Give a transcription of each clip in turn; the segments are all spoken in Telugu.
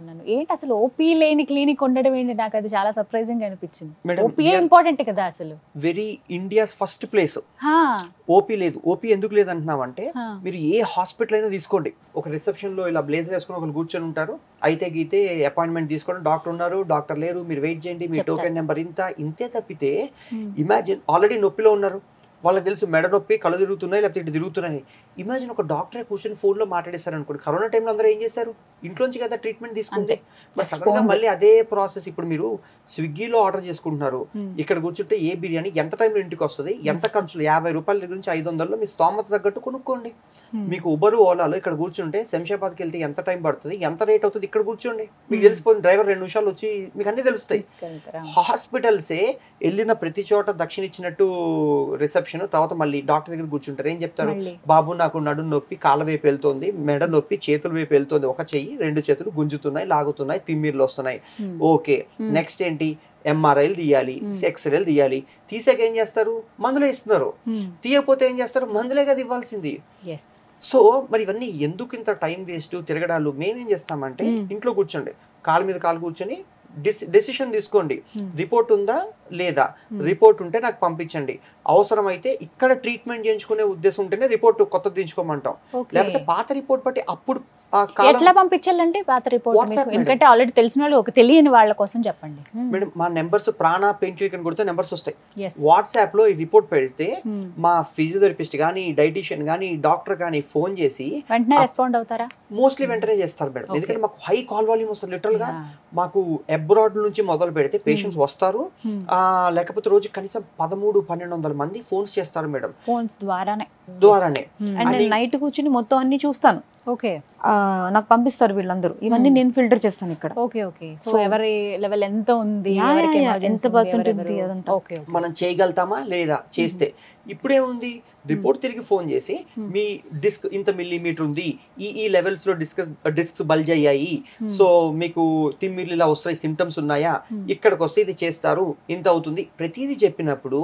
అనుకున్నాను. ఏంటి అసలు ఓపీ లేని క్లినిక్ ఉండడం ఏంటి? నాకు అది చాలా సర్ప్రైజింగ్ అనిపించింది. మేడం ఓపీ ఇంపార్టెంట్ కదా అసలు. Very India's first place. OP లేదు. ఓపీ ఎందుకు లేదు అంటున్నామంటే మీరు ఏ హాస్పిటల్ అయినా తీసుకోండి, ఒక రిసెప్షన్ లో ఇలా బ్లేజర్ వేసుకుని ఒకరు కూర్చొని ఉంటారు, అయితే గీతే అపాయింట్మెంట్ తీసుకోండి, డాక్టర్ ఉన్నారు, డాక్టర్ లేరు, మీరు వెయిట్ చేయండి, మీ టోకెన్ నెంబర్ ఇంతే తప్పితే ఇమాజిన్ ఆల్రెడీ నొప్పిలో ఉన్నారు, వాళ్ళకి తెలుసు మెడ నొప్పి, కళ్ళు తిరుగుతున్నాయి, లేకపోతే ఇటు తిరుగుతున్నాయి. ఇమాజిన్ ఒక డాక్టరే కూర్చొని ఫోన్లో మాట్లాడేశారు అనుకోండి. కరోనా టైంలో అందరూ ఏం చేశారు? ఇంట్లోంచి కదా ట్రీట్మెంట్ తీసుకుంటే. బట్ సడన్గా మళ్ళీ అదే ప్రాసెస్. ఇప్పుడు మీరు స్విగ్గీలో ఆర్డర్ చేసుకుంటున్నారు, ఇక్కడ కూర్చుంటే ఏ బిర్యానీ ఎంత టైంలో ఇంటికి వస్తుంది, ఎంత ఖర్చులు, 50 రూపాయల దగ్గర నుంచి 500లో మీ స్తోమత తగ్గట్టు కొనుక్కోండి. మీకు ఉబరు ఓలాలో ఇక్కడ కూర్చుంటే శంషాబాద్కి వెళ్తే ఎంత టైం పడుతుంది, ఎంత రేట్ అవుతుంది, ఇక్కడ కూర్చోండి, మీకు తెలిసిపోతుంది. డ్రైవర్ 2 నిమిషాలు వచ్చి మీకు అన్ని తెలుస్తాయి. హాస్పిటల్సే వెళ్ళిన ప్రతి చోట దక్షిణ ఇచ్చినట్టు రిసెప్షన్, తర్వాత మళ్ళీ డాక్టర్ దగ్గర కూర్చుంటారు. ఏం చెప్తారు? బాబు నాకు నడుము నొప్పి, కాళ్ళ వైపు వెళ్తుంది, మెడ నొప్పి, చేతుల వైపు వెళ్తుంది, ఒక చెయ్యి 2 చేతులు గుంజుతున్నాయి, లాగుతున్నాయి, తిమ్మిర్లు వస్తున్నాయి. ఓకే, నెక్స్ట్ ఏంటి? ఎంఆర్ఐలు తీయాలి, ఎక్స్రేలు తీయాలి. తీసాక ఏం చేస్తారు? మందులే ఇస్తున్నారు. తీయకపోతే ఏం చేస్తారు? మందులే కదా ఇవ్వాల్సింది. సో మరి ఇవన్నీ ఎందుకు ఇంత టైం వేస్ట్, తిరగడాలు? మేమేం చేస్తామంటే ఇంట్లో కూర్చోండి, కాలు మీద కాలు కూర్చొని డెసిషన్ తీసుకోండి. రిపోర్ట్ ఉందా లేదా? రిపోర్ట్ ఉంటే నాకు పంపించండి. అవసరమైతే ఇక్కడ ట్రీట్మెంట్ చేయించుకునే ఉద్దేశం ఉంటేనే రిపోర్ట్ కొత్తది దించుకోమంటాం. లేకపోతే పాత రిపోర్ట్ బట్టి అప్పుడు ఎట్లా పంపించాలంటే పాత రిపోర్ట్, ఎందుకంటే ఆల్రెడీ తెలిసిన వాళ్ళు, ఒక తెలియని వాళ్ళ కోసం చెప్పండి. మేడం మా నెంబర్స్ ప్రాణ పెయిన్ క్లినిక్ అని కొడితే నెంబర్స్ వస్తాయి. వాట్సాప్ లో ఈ రిపోర్ట్ పెడితే మా ఫిజియోథెరపిస్ట్ కానీ, డైటీషియన్ కానీ, డాక్టర్ కానీ ఫోన్ చేసి వెంటనే రెస్పాండ్ అవుతారా? మోస్ట్లీ వెంటనే చేస్తారు మేడం. ఎందుకంటే మాకు హై కాల్ వాల్యూమ్ వస్తుంది. లిటరల్ గా మాకు అబ్రాడ్ నుంచి మొదలు పెడితే పేషెంట్స్ వస్తారు, లేకపోతే రోజు కనీసం 1300-1200 మంది ఫోన్స్ చేస్తారు మేడం. ఫోన్స్ ద్వారానే. నైట్ కూర్చుని మొత్తం అన్ని చూస్తాను. ఓకే, నాకు పంపిస్తారు వీళ్ళందరూ, ఇవన్నీ నేను ఫిల్టర్ చేస్తాను ఇక్కడ. Okay okay. సో ఎవరి లెవెల్ ఎంత ఉంది, ఎంత పర్సెంట్ ఉంది, అదంతా మనం చేయగలుగుతామా లేదా చేస్తే. ఇప్పుడేముంది? రిపోర్ట్ తిరిగి ఫోన్ చేసి మీ డిస్క్ ఇంత మిల్లీమీటర్ ఉంది, ఈ లెవెల్స్ లో డిస్క్స్ బల్జ్ అయ్యాయి, సో మీకు తిమ్మిర్లు ఇలా వస్తాయి, సిమ్టమ్స్ ఉన్నాయా, ఇక్కడికి వస్తే ఇది చేస్తారు, ఇంత అవుతుంది. ప్రతిదీ చెప్పినప్పుడు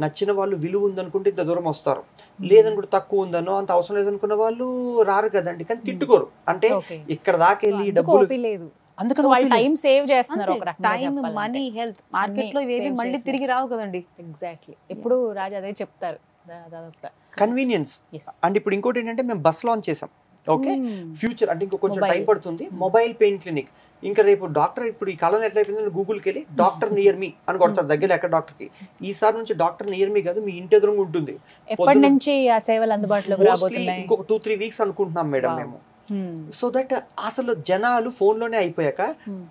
నచ్చిన వాళ్ళు విలువ ఉందనుకుంటే ఇంత దూరం వస్తారు, లేదనుకుంటే తక్కువ ఉందనో అంత అవసరం లేదనుకున్న వాళ్ళు రారు కదండి. కానీ తిట్టుకోరు. అంటే ఇక్కడ దాకా వెళ్ళి డబ్బులు లేదు, అందుకని వాళ్ళు టైం సేవ్ చేస్తున్నారు. ఒక టైం, మనీ, హెల్త్. మార్కెట్ లో ఇవేవి మళ్ళీ తిరిగి రావు కదండి. ఎగ్జాక్ట్లీ. ఎప్పుడు రాజు అదే చెప్తారు, కన్వీనియన్స్. అండ్ ఇప్పుడు ఇంకోటి ఏంటంటే మేము బస్ లాంచ్ చేసాం. ఓకే, ఫ్యూచర్ అంటే ఇంకో కొంచెం టైం పడుతుంది. Mobile pain clinic. ఇంకా రేపు డాక్టర్, ఇప్పుడు ఈ కాలంలో ఎట్లా అయిపోయింది, గూగుల్కి వెళ్ళి డాక్టర్ నియర్ మీ అని కొడతారు, దగ్గర ఎక్కడ డాక్టర్కి. ఈసారి నుంచి డాక్టర్ నియర్ మీ కాదు, మీ ఇంటి ఎదురుగా ఉంటుంది. ఎప్పటి నుంచి ఆ సేవలు అందుబాటులోకి రాబోతున్నాయి? ఇంకొక 2-3 వీక్స్ అనుకుంటున్నాం మేడం మేము. సో దట్ అసలు జనాలు ఫోన్ లోనే అయిపోయాక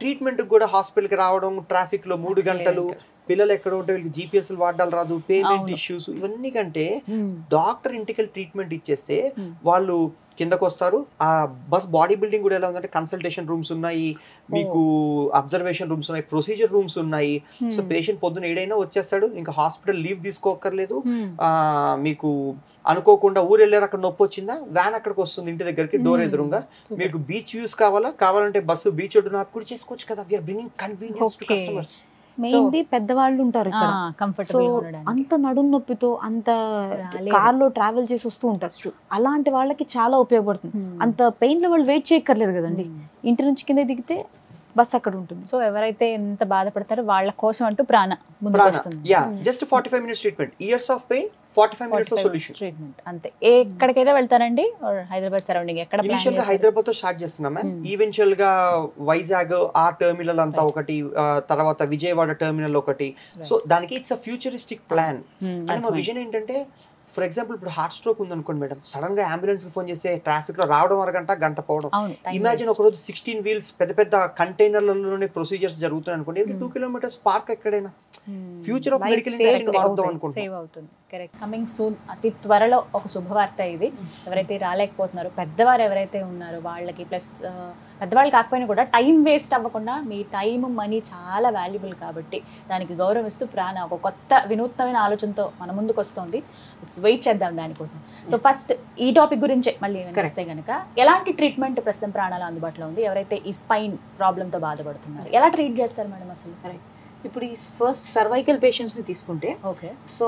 ట్రీట్మెంట్ కూడా హాస్పిటల్కి రావడం, ట్రాఫిక్ లో 3 గంటలు, పిల్లలు ఎక్కడ ఉంటే వీళ్ళకి GPS వాడాలి రాదు, పేమెంట్ ఇష్యూస్, ఇవన్నీ కంటే డాక్టర్ ఇంటికి ట్రీట్మెంట్ ఇచ్చేస్తే వాళ్ళు కిందకు వస్తారు. ఆ బస్ బాడీ బిల్డింగ్ కూడా ఎలా ఉందంటే కన్సల్టేషన్ రూమ్స్ ఉన్నాయి, మీకు అబ్జర్వేషన్ రూమ్స్ ఉన్నాయి, ప్రొసీజర్ రూమ్స్ ఉన్నాయి. సో పేషెంట్ పొద్దున ఏడైనా వచ్చేస్తాడు, ఇంకా హాస్పిటల్ లీవ్ తీసుకోకర్లేదు. మీకు అనుకోకుండా ఊరు వెళ్ళారు, అక్కడ నొప్పి వచ్చిందా, వ్యాన్ అక్కడికి వస్తుంది ఇంటి దగ్గరికి, డోర్ ఎదురుగా. మీకు బీచ్ వ్యూస్ కావాలంటే బస్సు బీచ్ ఒడ్డున కూడా చేసుకోవచ్చు కదా. We're bringing convenience to customers. Mainly పెద్దవాళ్ళు ఉంటారు ఇక్కడ, అంత నడుము నొప్పితో అంత కార్ లో ట్రావెల్ చేసి వస్తూ ఉంటారు. అలాంటి వాళ్ళకి చాలా ఉపయోగపడుతుంది. అంత పెయిన్ లో వాళ్ళు వెయిట్ చేయక్కర్లేదు కదండి, ఇంటి నుంచి కింద దిగితే బస్ అక్కడ ఉంటుంది. సో ఎవరైతే ఎంత బాధపడతారో వాళ్ళ కోసం అంటూ ప్రాణ just 45 minutes treatment, years of pain, 45 minutes of solution treatment అంతే. ఎక్కడికైతే వెళ్తారండి హైదరాబాద్ సరౌండింగ్? ఎక్కడ ఇనిషియల్ గా హైదరాబాద్ తో స్టార్ట్ చేస్తున్నాం మ్యామ్. ఈవెన్చువల్ గా వైజాగ్ ఆ టెర్మినల్ అంతా ఒకటి, తర్వాత విజయవాడ టెర్మినల్ ఒకటి. సో దానికి ఇట్స్ అ ఫ్యూచరిస్టిక్ ప్లాన్. అంటే మా విజన్ ఏంటంటే, ఫర్ ఎగ్జాంపుల్ ఇప్పుడు హార్ట్ స్ట్రోక్ ఉంది అనుకోండి మేడం, సడన్ గా అంబులెన్స్ కి ఫోన్ చేస్తే ట్రాఫిక్ లో రావడం గంట పోవడం. ఇమాజిన్ ఒక రోజు 16 wheels పెద్ద కంటైనర్లలోనే ప్రొసీజర్స్ జరుగుతున్నాయి అనుకోండి, ఎవ్రీ 2 kilometers పార్క్ ఎక్కడైనా. ఫ్యూచర్ ఆఫ్ మెడికల్ ఇండస్ట్రీ వాడదాం అనుకుంటున్నాం. కరెక్ట్. కమింగ్ సూన్, అతి త్వరలో ఒక శుభవార్త ఇది. ఎవరైతే రాలేకపోతున్నారో, పెద్దవారు ఎవరైతే ఉన్నారో వాళ్ళకి, ప్లస్ పెద్దవాళ్ళు కాకపోయినా కూడా టైం వేస్ట్ అవ్వకుండా, మీ టైం మనీ చాలా వాల్యుబుల్ కాబట్టి దానికి గౌరవిస్తూ ప్రాణ ఒక కొత్త వినూత్నమైన ఆలోచనతో మన ముందుకు వస్తుంది. ఇట్స్ వెయిట్ చేద్దాం దానికోసం. సో ఫస్ట్ ఈ టాపిక్ గురించే మళ్ళీ వస్తే కనుక, ఎలాంటి ట్రీట్మెంట్ ప్రస్తుతం ప్రాణాలు అందుబాటులో ఉంది? ఎవరైతే ఈ స్పైన్ ప్రాబ్లంతో బాధపడుతున్నారు ఎలా ట్రీట్ చేస్తారు మేడం అసలు? ఇప్పుడు ఈ ఫస్ట్ సర్వైకల్ పేషెంట్స్ ని తీసుకుంటే, ఓకే, సో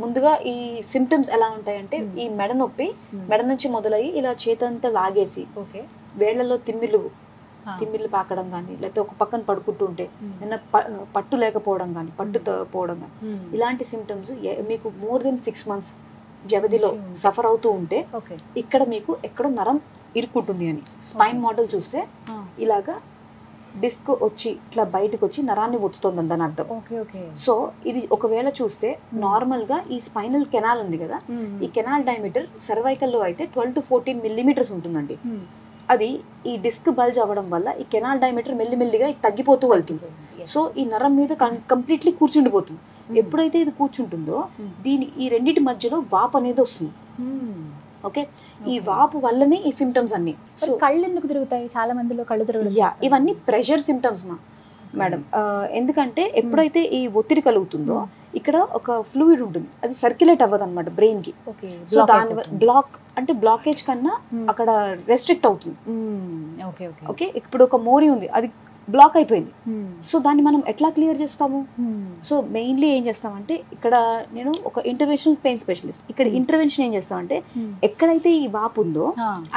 ముందుగా ఈ సిమ్టమ్స్ ఎలా ఉంటాయంటే, ఈ మెడ నొప్పి మెడ నుంచి మొదలయ్యి ఇలా చేతంతా లాగేసి, ఓకే, వేళ్లలో తిమ్మిర్లు తిమ్మిళ్ళు పాకడం కానీ, లేకపోతే ఒక పక్కన పడుకుంటూ ఉంటే ఏదైనా పట్టు లేకపోవడం కానీ, పట్టు పోవడం కానీ, ఇలాంటి సిమ్టమ్స్ మీకు మోర్ దెన్ 6 months వ్యవధిలో సఫర్ అవుతూ ఉంటే ఇక్కడ మీకు ఎక్కడో నరం ఇరుక్కుంటుంది అని. స్పైన్ మోడల్ చూస్తే ఇలాగా డిస్క్ వచ్చి ఇట్లా బయటకు వచ్చి నరాన్ని ఒత్తుతుంది అని అర్థం. సో ఇది ఒకవేళ చూస్తే నార్మల్ గా ఈ స్పైనల్ కెనాల్ ఉంది కదా, ఈ కెనాల్ డయామీటర్ సర్వైకల్ లో అయితే 12 to 14 millimeters ఉంటుందండి. అది ఈ డిస్క్ బల్జ్ అవ్వడం వల్ల ఈ కెనాల్ డయామీటర్ మెల్లిమెల్లిగా తగ్గిపోతూ వెళ్తుంది. సో ఈ నరం మీద కంప్లీట్లీ కూర్చుండిపోతుంది. ఎప్పుడైతే ఇది కూర్చుంటుందో ఈ రెండింటి మధ్యలో వాపు అనేది వస్తుంది. ఓకే, ఈ వాపు వల్లనే ఈ సిమ్టమ్స్ అన్ని. కళ్ళు ఎందుకు తిరుగుతాయి? చాలా మందిలో కళ్ళు తిరగడం, ఇవన్నీ ప్రెషర్ సిమ్టమ్స్ మేడం. ఎందుకంటే ఎప్పుడైతే ఈ ఒత్తిడి కలుగుతుందో ఇక్కడ ఒక ఫ్లూయిడ్ ఉంటుంది, అది సర్క్యులేట్ అవ్వదు అనమాట బ్రెయిన్ కి. సో దాని బ్లాక్ అంటే బ్లాకేజ్ కన్నా అక్కడ రెస్ట్రిక్ట్ అవుతుంది. ఓకే, ఇప్పుడు ఒక మోరీ ఉంది, అది బ్లాక్ అయిపోయింది. సో దాన్ని మనం ఎట్లా క్లియర్ చేస్తాము? సో మెయిన్లీ ఏం చేస్తామంటే, ఇక్కడ నేను ఒక ఇంటర్వెన్షనల్ పెయిన్ స్పెషలిస్ట్, ఇక్కడ ఇంటర్వెన్షన్ ఏం చేస్తామంటే ఎక్కడైతే ఈ వాపు ఉందో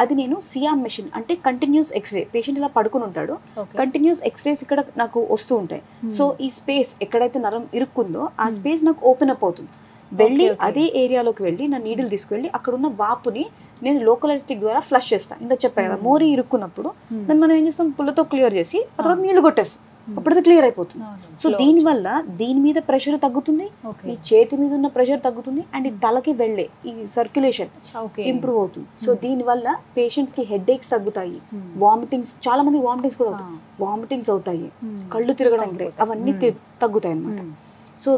అది నేను సియామ్ మెషిన్ అంటే కంటిన్యూస్ ఎక్స్రే, పేషెంట్ ఇలా పడుకుని ఉంటాడు, కంటిన్యూస్ ఎక్స్రేస్ ఇక్కడ నాకు వస్తూ ఉంటాయి. సో ఈ స్పేస్ ఎక్కడైతే నరం ఇరుక్కుందో ఆ స్పేస్ నాకు ఓపెన్ అప్ అవుతుంది. వెళ్ళి అదే ఏరియాలోకి వెళ్ళి నా నీడిల్ తీసుకెళ్ళి అక్కడ ఉన్న వాపుని నేను లోకల్ అనెస్థెటిక్ ద్వారా ఫ్లష్ చేస్తాను. ఇంత చెప్పా కదా, మోరీ ఇరుక్కున్నప్పుడు దాన్ని మనం ఏం చేస్తాం, పుల్లతో క్లియర్ చేసి ఆ తర్వాత నీళ్లు కొట్టేస్తాం, అప్పుడైతే క్లియర్ అయిపోతుంది. సో దీనివల్ల దీని మీద ప్రెషర్ తగ్గుతుంది, ఈ చేతి మీద ఉన్న ప్రెషర్ తగ్గుతుంది, అండ్ ఈ తలకి వెళ్ళే ఈ సర్క్యులేషన్ ఇంప్రూవ్ అవుతుంది. సో దీనివల్ల పేషెంట్స్ కి హెడ్ ఏక్స్ తగ్గుతాయి, వామిటింగ్స్, చాలా మంది వామిటింగ్స్ కూడా అవుతాయి, వామిటింగ్స్ అవుతాయి, కళ్ళు తిరగడం అవన్నీ తగ్గుతాయి అన్నమాట. సో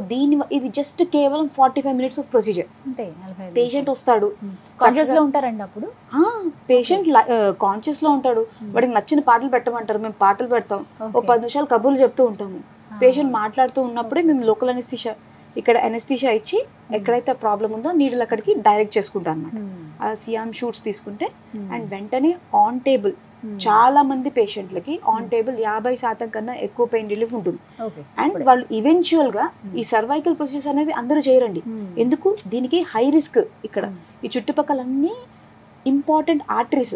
ఇది జస్ట్ కేవలం 45 minutes ఆఫ్ ప్రొసీజర్. పేషెంట్ వస్తాడు, కాన్షియస్ లో ఉంటారండి అప్పుడు. పేషెంట్ కాన్షియస్ లో ఉంటాడు, వాడికి నచ్చిన పాటలు పెట్టమంటారు, మేము పాటలు పెడతాం, ఓ 10 నిమిషాలు కబుర్లు చెప్తూ ఉంటాము. పేషెంట్ మాట్లాడుతూ ఉన్నప్పుడే మేము లోకల్ అనెస్థీషియా, ఇక్కడ అనెస్థీషియా ఇచ్చి ఎక్కడైతే ప్రాబ్లం ఉందో నీడిల్ అక్కడికి డైరెక్ట్ చేసుకుంటాం అన్నమాట. ఆ సియామ్ షూట్స్ తీసుకుంటే అండ్ వెంటనే ఆన్ టేబుల్ చాలా మంది పేషెంట్లకి ఆన్ టేబుల్ 50% కన్నా ఎక్కువ పెయిన్ రిలీఫ్ ఉంటుంది. అండ్ వాళ్ళు ఈవెన్చువల్ గా ఈ సర్వైకల్ ప్రొసెస్ అనేది అందరూ చేయరండి. ఎందుకు? దీనికి హై రిస్క్. ఇక్కడ ఈ చుట్టుపక్కల అన్ని ఇంపార్టెంట్ ఆర్టరీస్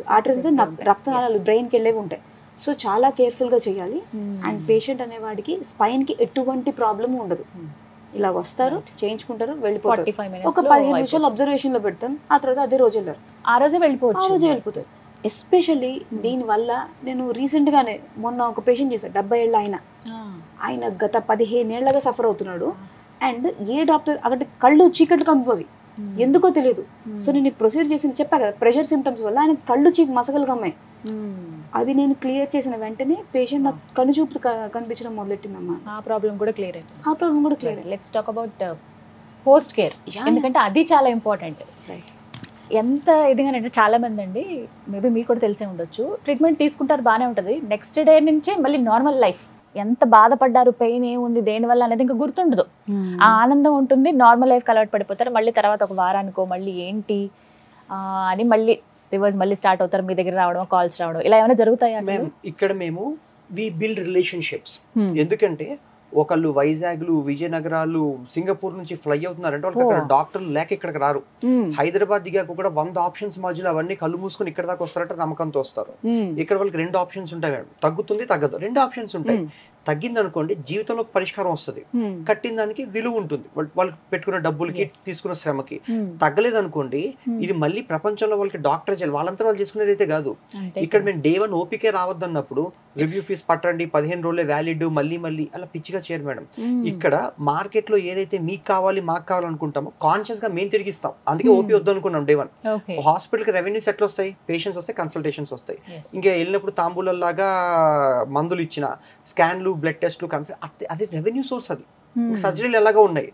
రక్తనాళాలు బ్రెయిన్ కి వెళ్ళేవి ఉంటాయి. సో చాలా కేర్ఫుల్ గా చేయాలి. అండ్ పేషెంట్ అనేవాడికి స్పైన్ కి ఎటువంటి ప్రాబ్లం ఉండదు. ఇలా వస్తారు, చేయించుకుంటారు, వెళ్ళిపోతారు. ఒక 15 నిమిషాలు అబ్జర్వేషన్ లో పెడతాం, ఆ తర్వాత అదే రోజు వెళ్ళారు, ఆ రోజే వెళ్ళిపోతారు. ఎస్పెషల్లీ దీనివల్ల నేను రీసెంట్ గానే మొన్న ఒక పేషెంట్ చేశాను, 70 ఏళ్ళ ఆయన గత 15 ఏళ్లగా సఫర్ అవుతున్నాడు. అండ్ ఏ డాక్టర్ అక్కడ కళ్ళు చీకట్లు కమ్మిపోయి ఎందుకో తెలియదు. సో నేను ప్రొసీజర్ చేసి చెప్పా కదా, ప్రెషర్ సిమ్టమ్స్ వల్ల ఆయన కళ్ళు మసకలు కమ్మాయి. అది నేను క్లియర్ చేసిన వెంటనే పేషెంట్ నాకు కళ్ళు చూపు కనిపించడం మొదలెట్టిందమ్మా. ఆ ప్రాబ్లం కూడా క్లియర్ అయింది. Let's talk about post care, ఎందుకంటే అది చాలా ఇంపార్టెంట్. ఎంత ఇదిగానంటే చాలా మంది అండి, మేబీ మీకు కూడా తెలిసే ఉండొచ్చు, ట్రీట్మెంట్ తీసుకుంటారు, బాగానే ఉంటుంది, నెక్స్ట్ డే నుంచే మళ్ళీ నార్మల్ లైఫ్. ఎంత బాధపడ్డారు, పెయిన్ ఏముంది, దేనివల్ల అనేది ఇంకా గుర్తుండదు. ఆ ఆనందం ఉంటుంది, నార్మల్ లైఫ్ అలవాటు పడిపోతారు. మళ్ళీ తర్వాత ఒక వారానికో మళ్ళీ ఏంటి అని మళ్ళీ రివర్స్ మళ్ళీ స్టార్ట్ అవుతారు, మీ దగ్గర రావడం, కాల్స్ రావడం, ఇలా ఏమైనా జరుగుతాయా? ఇక్కడ మేము వి బిల్డ్ రిలేషన్షిప్స్. ఎందుకంటే ఒకళ్ళు వైజాగ్లు, విజయనగరాలు, సింగపూర్ నుంచి ఫ్లై అవుతున్నారంటే వాళ్ళకి అక్కడ డాక్టర్లు లేక ఇక్కడికి రారు. హైదరాబాద్ దిగాక కూడా 100 ఆప్షన్స్ మధ్యలో అవన్నీ కళ్ళు మూసుకొని ఇక్కడ దాకా వస్తారంటే నమ్మకంతో వస్తారు. ఇక్కడ వాళ్ళకి 2 ఆప్షన్స్ ఉంటాయి మేడం, తగ్గుతుంది తగ్గదు, 2 ఆప్షన్స్ ఉంటాయి. తగ్గింది అనుకోండి, జీవితంలో పరిష్కారం వస్తుంది, కట్టిన దానికి విలువ ఉంటుంది, వాళ్ళకి పెట్టుకున్న డబ్బులకి, తీసుకున్న శ్రమకి. తగ్గలేదు అనుకోండి, ఇది మళ్ళీ ప్రపంచంలో వాళ్ళకి డాక్టర్ చేయాలి, వాళ్ళంతా వాళ్ళు చేసుకునేది అయితే కాదు. ఇక్కడ మేము Day 1 ఓపీకే రావద్దన్నప్పుడు రివ్యూ ఫీజ్ పట్టండి, 15 రోజులే వ్యాలిడ్, మళ్ళీ అలా పిచ్చిగా చేయరు మేడం. ఇక్కడ మార్కెట్ లో ఏదైతే మీకు కావాలి మాకు కావాలనుకుంటామో కాన్షియస్ గా మేము తిరిగిస్తాం. అందుకే ఓపీ వద్దు అనుకున్నాం Day 1. హాస్పిటల్ కి రెవెన్యూస్ ఎట్లా వస్తాయి? పేషెంట్స్ వస్తాయి, కన్సల్టేషన్స్ వస్తాయి. ఇంకా వెళ్ళినప్పుడు తాంబూలలాగా మందులు ఇచ్చిన, స్కాన్లు, బ్లడ్ టెస్ట్లు, అది రెవెన్యూ సోర్స్. అది సర్జరీలు ఎలాగా ఉన్నాయి.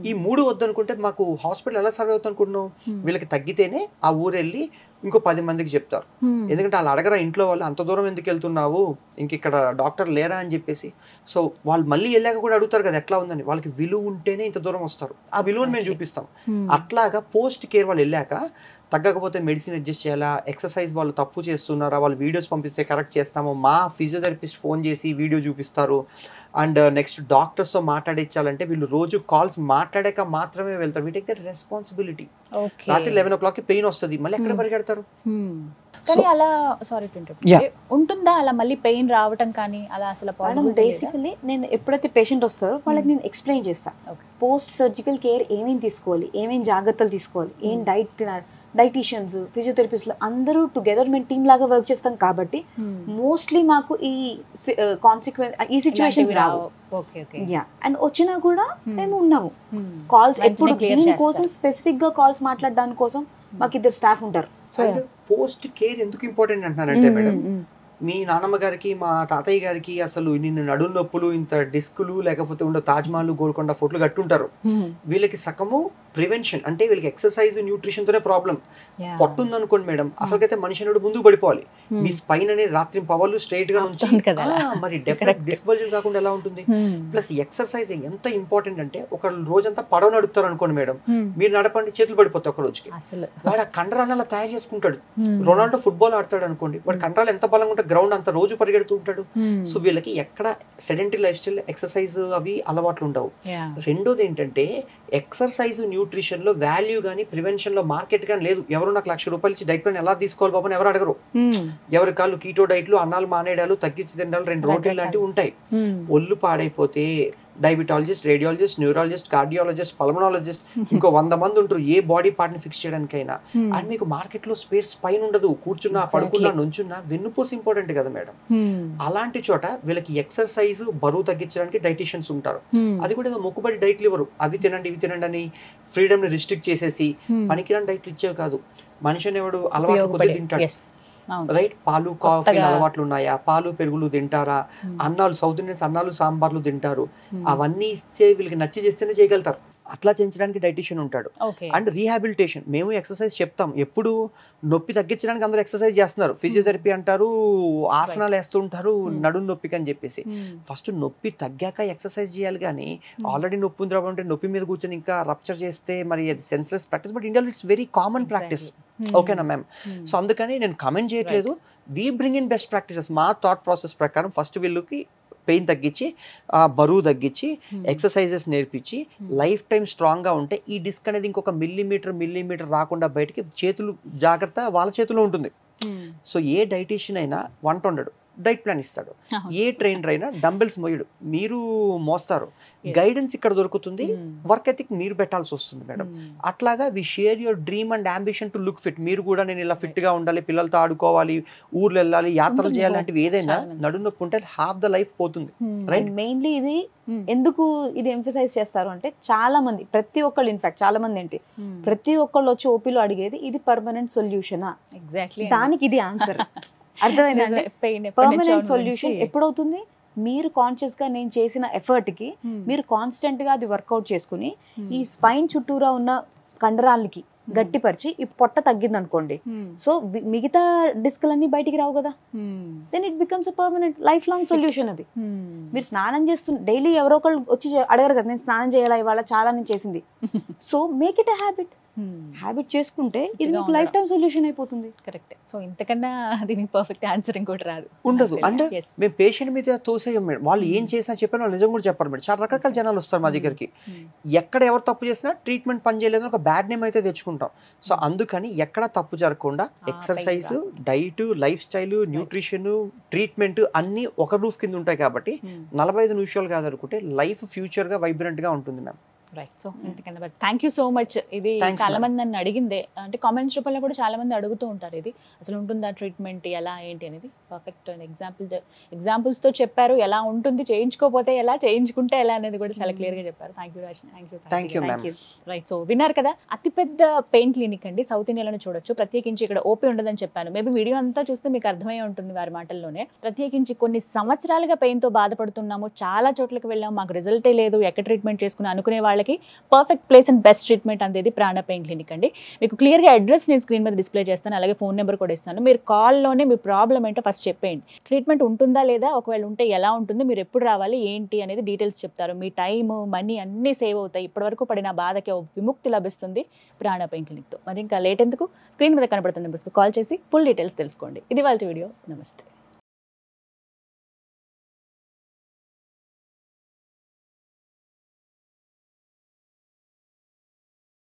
ఈ 3 వద్దు అనుకుంటే మాకు హాస్పిటల్ ఎలా సర్వే అవుతుంది అనుకుంటున్నాం? వీళ్ళకి తగ్గితేనే ఆ ఊరు వెళ్ళి ఇంకో 10 మందికి చెప్తారు. ఎందుకంటే వాళ్ళు అడగరా ఇంట్లో వాళ్ళు, అంత దూరం ఎందుకు వెళ్తున్నావు, ఇంక ఇక్కడ డాక్టర్ లేరా అని చెప్పేసి. సో వాళ్ళు మళ్ళీ వెళ్ళాక కూడా అడుగుతారు కదా ఎట్లా ఉందని. వాళ్ళకి విలువ ఉంటేనే ఇంత దూరం వస్తారు, ఆ విలువను మేము చూపిస్తాం. అట్లాగా పోస్ట్ కేర్ వాళ్ళు వెళ్ళాక తగ్గకపోతే మెడిసిన్ అడ్జస్ట్ చేయాలా, ఎక్సర్సైజ్ వాళ్ళు తప్పు చేస్తున్నారా, వాళ్ళు వీడియోస్ పంపిస్తే కరెక్ట్ చేస్తాము, మా ఫిజియోథెరపిస్ట్ ఫోన్ చేసి వీడియో చూపిస్తారు. అండ్ నెక్స్ట్ డాక్టర్స్తో మాట్లాడించాలంటే వీళ్ళు రోజు కాల్స్ మాట్లాడాక మాత్రమే వెళ్తారు. We take that responsibility. రాత్రి 11 o'clock పైన్ వస్తుంది, మళ్ళీ ఎక్కడ పరిగెడతారు? కానీ అలా సారీ ఉంటుందా అలా మళ్ళీ పెయిన్ రావటం కానీ అలా అసలు బేసికలీ నేను ఎప్పుడైతే పేషెంట్ వస్తారో వాళ్ళకి నేను ఎక్స్ప్లెయిన్ చేస్తాను పోస్ట్ సర్జికల్ కేర్ ఏమేమి తీసుకోవాలి, ఏమేమి జాగ్రత్తలు తీసుకోవాలి, ఏం డైట్ తినాలి. డైటీషియన్స్, ఫిజియోథెరపిస్ట్లు అందరూ టుగెదర్ మేము టీమ్ లాగా వర్క్ చేస్తాం కాబట్టి మోస్ట్లీ మాకు ఈ ఈ సిచ్యువేషన్స్ రావు. అండ్ వచ్చినా కూడా మేము ఉన్నాము. కాల్స్ ఎప్పుడు దీనికోసం స్పెసిఫిక్ గా కాల్స్ మాట్లాడడానికి కోసం మాకు 2 స్టాఫ్ ఉంటారు. పోస్ట్ కేర్ ఎందుకు ఇంపార్టెంట్ అంటున్నానంటే మేడం, మీ నాన్నమ్మ గారికి మా తాతయ్య గారికి అసలు నిన్ను నడుం నొప్పులు, ఇంత డిస్కులు, లేకపోతే ఉండే తాజ్మహల్, గోల్కొండ ఫోటోలు కట్టుంటారు. వీళ్ళకి సగము ప్రివెన్షన్, అంటే వీళ్ళకి ఎక్సర్సైజ్ న్యూట్రిషన్ తోనే ప్రాబ్లం. పట్టుంది అనుకోండి మేడం, అసలుకైతే మనిషి అనేది ముందుకు పడిపోవాలి. మీ స్పైన్ అనేది రాత్రి పవర్లు స్ట్రైట్ గా నుంచి మరి డెఫినెట్ డిస్క్ బల్జింగ్ కాకుండా ఎలా ఉంటుంది? ప్లస్ ఎక్సర్సైజ్ ఎంత ఇంపార్టెంట్ అంటే, ఒక రోజంతా పడవ నడుపుతారు అనుకోండి మేడం, మీరు నడపండి చేతులు పడిపోతాయి ఒక రోజుకి. వాడు ఆ కండరాలు అలా తయారు చేసుకుంటాడు. రొనాల్డో ఫుట్బాల్ ఆడతాడు అనుకోండి, వాడి కండరాలు ఎంత బలంగా ఉంటే గ్రౌండ్ అంత రోజు పరిగెడుతూ ఉంటాడు. సో వీళ్ళకి ఎక్కడ సెడెంటరీ లైఫ్ స్టైల్, ఎక్సర్సైజ్ అవి అలవాట్లు ఉండవు. రెండోది ఏంటంటే, ఎక్సర్సైజ్ న్యూట్రిషన్ లో వాల్యూ గానీ ప్రివెన్షన్ లో మార్కెట్ గానీ లేదు. ఎవరు నాకు ₹1,00,000 ఇచ్చి డైట్ ప్లాన్ ఎలా తీసుకోవాలి బాబు అని ఎవరు అడగరు. ఎవరి కాళ్ళు కీటో డైట్లు, అన్నాలు మానేడాలు, తగ్గించి తిండాలు, 2 రోటీలు లాంటివి ఉంటాయి. ఒళ్ళు పాడైపోతే diabetologist, radiologist, neurologist, cardiologist, pulmonologist, ఇంకో 100 మంది ఉంటారు ఏ బాడీ పార్ట్ ని ఫిక్స్ చేయడానికైనా. అండ్ మీకు మార్కెట్ లో స్పేస్ పైన ఉండదు. కూర్చున్నా, పడుకున్నా, నుంచున్నా వెన్నుపూస ఇంపార్టెంట్ కదా మేడం. అలాంటి చోట వీళ్ళకి ఎక్సర్సైజ్, బరువు తగ్గించడానికి డైటీషియన్స్ ఉంటారు. అది కూడా ఏదో మొక్కుబడి డైట్లు ఇవ్వరు. అవి తినండి, ఇవి తినండి అని ఫ్రీడమ్ ని రిస్ట్రిక్ట్ చేసేసి పనికిరాని డైట్లు ఇచ్చేవి కాదు. మనిషి అనేవాడు అలవాటు కొద్ది తింటాడు. రైట్, పాలు కాఫీ అలవాట్లు ఉన్నాయా, పాలు పెరుగులు తింటారా, అన్నాలు, సౌత్ ఇండియన్స్ అన్నాలు సాంబార్లు తింటారు. అవన్నీ ఇచ్చే వీళ్ళకి నచ్చి చేస్తేనే చేయగలుగుతారు. అట్లా చేయించడానికి డైటీషియన్ ఉంటాడు. అండ్ రీహాబిలిటేషన్, మేము ఎక్సర్సైజ్ చెప్తాం. ఎప్పుడు నొప్పి తగ్గించడానికి అందరూ ఎక్సర్సైజ్ చేస్తున్నారు, ఫిజియోథెరపీ అంటారు, ఆసనాలు వేస్తుంటారు నడుం నొప్పికి అని చెప్పేసి. ఫస్ట్ నొప్పి తగ్గాక ఎక్సర్సైజ్ చేయాలి. కానీ ఆల్రెడీ నొప్పి ఉంది అంటే నొప్పి మీద కూర్చొని ఇంకా రప్చర్ చేస్తే మరి అది సెన్స్లెస్ ప్రాక్టీస్. బట్ ఇండియాలో ఇట్స్ వెరీ కామన్ ప్రాక్టీస్. ఓకేనా మ్యామ్? సో అందుకని నేను కమెంట్ చేయట్లేదు. We bring in best practices. మా థాట్ ప్రాసెస్ ప్రకారం ఫస్ట్ వీళ్ళకి పెయిన్ తగ్గించి, బరువు తగ్గించి, ఎక్సర్సైజెస్ నేర్పించి, లైఫ్ టైం స్ట్రాంగ్గా ఉంటే ఈ డిస్క్ అనేది ఇంకొక మిల్లీమీటర్ రాకుండా బయటికి, చేతులు జాగ్రత్త వాళ్ళ చేతిలో ఉంటుంది. సో ఏ డైటీషియన్ అయినా వంట ఉండడు, డైట్ ప్లాన్ ఇస్తాడు. ఏ ట్రైనర్ అయినా డంబెల్స్ మోయడు, మీరు మోస్తారు. గైడెన్స్ ఇక్కడ దొరుకుతుంది, వర్క్ ఎథిక్ మీరు పెట్టాల్సి వస్తుంది మేడం. అట్లాగా we share your dream and ambition to look fit. మీరు కూడా నేను ఇలా ఫిట్ గా ఉండాలి, పిల్లలతో ఆడుకోవాలి, ఊర్లు వెళ్ళాలి, యాత్రలు చేయాలి లాంటివి ఏదైనా నడుం నొప్పి ఉంటే హాఫ్ ద లైఫ్ పోతుంది. రైట్, మెయిన్లీ ఇది ఎందుకు ఇది ఎంఫసైజ్ చేస్తారు అంటే, చాలా మంది, ప్రతి ఒక్కళ్ళు, ఇన్ఫాక్ట్ చాలా మంది ఏంటి, ప్రతి ఒక్కళ్ళు వచ్చి ఓపీలో అడిగేది ఇది పర్మనెంట్ సొల్యూషనా, ఎగ్జాక్ట్లీ దానికి ఇది ఆన్సర్. అర్థమైందంటే పర్మనెంట్ సొల్యూషన్ ఎప్పుడవుతుంది? మీరు కాన్షియస్ గా నేను చేసిన ఎఫర్ట్ కి మీరు కాన్స్టెంట్ గా అది వర్కౌట్ చేసుకుని ఈ స్పైన్ చుట్టూరా ఉన్న కండరాలకి గట్టిపరిచి ఈ పొట్ట తగ్గింది అనుకోండి, సో మిగతా డిస్క్లన్నీ బయటికి రావు కదా, then it becomes a permanent life long solution. అది మీరు స్నానం చేస్తున్న డైలీ ఎవరో ఒకళ్ళు వచ్చి అడగరు కదా, నేను స్నానం చేయాలా ఇవాళ, చాలా నేను చేసింది. So make it a habit. Habit చేసుకుంటే ఇది మీకు లైఫ్ టైం సొల్యూషన్ అయిపోతుంది. కరెక్ట్. సో ఇంతకన్నా దీనికి పర్ఫెక్ట్ ఆన్సర్ ఇంకోటి రాదు, ఉండదు. అంటే మేము పేషెంట్ మీద తోసేయం మేడం. వాళ్ళు ఏం చేసినా చెప్పిన వాళ్ళు నిజం కూడా చెప్పారు మేడం. చాలా రకరకాల జనాలు వస్తారు మా దగ్గరికి. ఎక్కడ ఎవరు తప్పు చేసినా ట్రీట్మెంట్ పని చేయలేదు ఒక బ్యాడ్ నేమ్ అయితే తెచ్చుకుంటాం. సో అందుకని ఎక్కడ తప్పు జరగకుండా exercise, diet, life style, nutrition, treatment అన్ని ఒక రూఫ్ కింద ఉంటాయి కాబట్టి 45 నిమిషాలు కాదనుకుంటే లైఫ్ ఫ్యూచర్ గా వైబ్రెంట్ గా ఉంటుంది ma'am. Right. So thank you so much. ఇది చాలా మంది నన్ను అడిగిందే, అంటే కామెంట్స్ రూపంలో కూడా చాలా మంది అడుగుతూ ఉంటారు, ఇది అసలు ఉంటుందా ట్రీట్మెంట్, ఎలా ఏంటి అనేది. పర్ఫెక్ట్ ఎగ్జాంపుల్స్ తో చెప్పారు, ఎలా ఉంటుంది, చేయించుకోపోతే ఎలా, చేయించుకుంటే ఎలా అనేది కూడా చాలా క్లియర్ గా చెప్పారు. Thank you. రైట్. సో విన్నారు కదా, అతిపెద్ద పెయిన్ క్లినిక్ అండి, సౌత్ ఇండియాలోనే చూడొచ్చు. ప్రత్యేకించి ఇక్కడ ఓపీ ఉండదని చెప్పాను. మేబీ వీడియో అంతా చూస్తే మీకు అర్థమై ఉంటుంది వారి మాటల్లోనే. ప్రత్యేకించి కొన్ని సంవత్సరాలుగా పెయిన్ తో బాధపడుతున్నాము, చాలా చోట్లకి వెళ్ళాము, మాకు రిజల్టే లేదు, ఎక్కడ ట్రీట్మెంట్ చేసుకుని అనుకునే వాళ్ళకి వాళ్ళకి perfect place and best treatment అందేది ప్రాణ పెయిన్ క్లినిక్ అండి. మీకు క్లియర్గా అడ్రస్ నేను స్క్రీన్ మీద డిస్ప్లే చేస్తాను, అలాగే ఫోన్ నెంబర్ కూడా ఇస్తాను. మీరు కాల్లోనే మీ ప్రాబ్లం ఏంటో ఫస్ట్ చెప్పేయండి. ట్రీట్మెంట్ ఉంటుందా లేదా, ఒకవేళ ఉంటే ఎలా ఉంటుంది, మీరు ఎప్పుడు రావాలి ఏంటి అనేది డీటెయిల్స్ చెప్తారు. మీ టైమ్ మనీ అన్నీ సేవ్ అవుతాయి. ఇప్పటివరకు పడిన బాధకి విముక్తి లభిస్తుంది ప్రాణ పెయిన్ క్లినిక్తో. మరి ఇంకా లేట్ ఎందుకు, స్క్రీన్ మీద కనబడుతున్న నెంబర్స్కి కాల్ చేసి ఫుల్ డీటెయిల్స్ తెలుసుకోండి. ఇది వాళ్ళ వీడియో. నమస్తే.